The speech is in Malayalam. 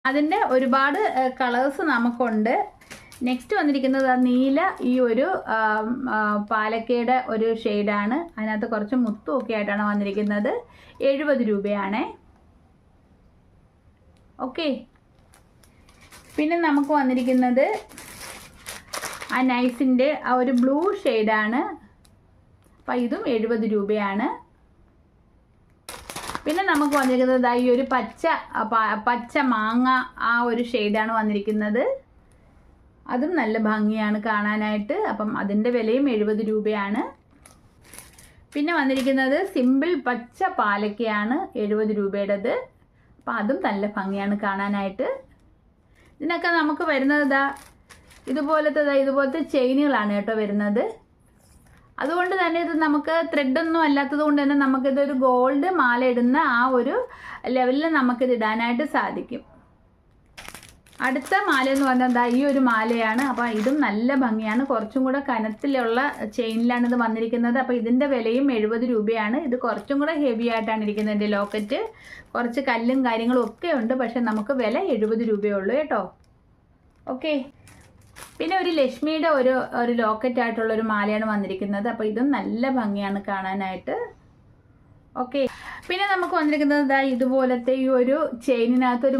അതിൻ്റെ ഒരുപാട് കളേഴ്സ് നമുക്കുണ്ട്. നെക്സ്റ്റ് വന്നിരിക്കുന്നത് നീല, ഈ ഒരു പാലക്കയുടെ ഒരു ഷെയ്ഡാണ്. അതിനകത്ത് കുറച്ച് മുത്തുമൊക്കെ ആയിട്ടാണ് വന്നിരിക്കുന്നത്. 70 രൂപയാണേ. ഓക്കെ, പിന്നെ നമുക്ക് വന്നിരിക്കുന്നത് ആ നൈസിൻ്റെ ആ ഒരു ബ്ലൂ ഷെയ്ഡാണ്. അപ്പം ഇതും 70 രൂപയാണ്. പിന്നെ നമുക്ക് വന്നിരിക്കുന്നത് ഈ ഒരു പച്ച മാങ്ങ ആ ഒരു ഷെയ്ഡാണ് വന്നിരിക്കുന്നത്. അതും നല്ല ഭംഗിയാണ് കാണാനായിട്ട്. അപ്പം അതിൻ്റെ വിലയും 70 രൂപയാണ്. പിന്നെ വന്നിരിക്കുന്നത് സിമ്പിൾ പച്ച പാലക്കയാണ്, 70 രൂപയുടേത്. അപ്പം അതും നല്ല ഭംഗിയാണ് കാണാനായിട്ട്. ഇതിനൊക്കെ നമുക്ക് വരുന്നത് ഇതുപോലത്തെ ചെയിനുകളാണ് കേട്ടോ വരുന്നത്. അതുകൊണ്ട് തന്നെ ഇത് നമുക്ക് ത്രെഡൊന്നും അല്ലാത്തത് കൊണ്ട് തന്നെ നമുക്കിതൊരു ഗോൾഡ് മാല ഇടുന്ന ആ ഒരു ലെവലിൽ നമുക്കിത് ഇടാനായിട്ട് സാധിക്കും. അടുത്ത മാല എന്ന് പറഞ്ഞാൽ ഈ ഒരു മാലയാണ്. അപ്പോൾ ഇതും നല്ല ഭംഗിയാണ്. കുറച്ചും കൂടെ കനത്തിലുള്ള ചെയിനിലാണ് ഇത് വന്നിരിക്കുന്നത്. അപ്പോൾ ഇതിൻ്റെ വിലയും 70 രൂപയാണ്. ഇത് കുറച്ചും കൂടെ ഹെവി ആയിട്ടാണ് ഇരിക്കുന്നത്. എൻ്റെ ലോക്കറ്റ് കുറച്ച് കല്ലും കാര്യങ്ങളും ഒക്കെ ഉണ്ട്. പക്ഷെ നമുക്ക് വില 70 രൂപയേ ഉള്ളൂ കേട്ടോ. ഓക്കെ, പിന്നെ ഒരു ലക്ഷ്മിയുടെ ഒരു ലോക്കറ്റ് ആയിട്ടുള്ളൊരു മാലയാണ് വന്നിരിക്കുന്നത്. അപ്പോൾ ഇതും നല്ല ഭംഗിയാണ് കാണാനായിട്ട്. ഓക്കെ, പിന്നെ നമുക്ക് വന്നിരിക്കുന്നത് ഇതുപോലത്തെ ഈ ഒരു ചെയിനിനകത്ത് ഒരു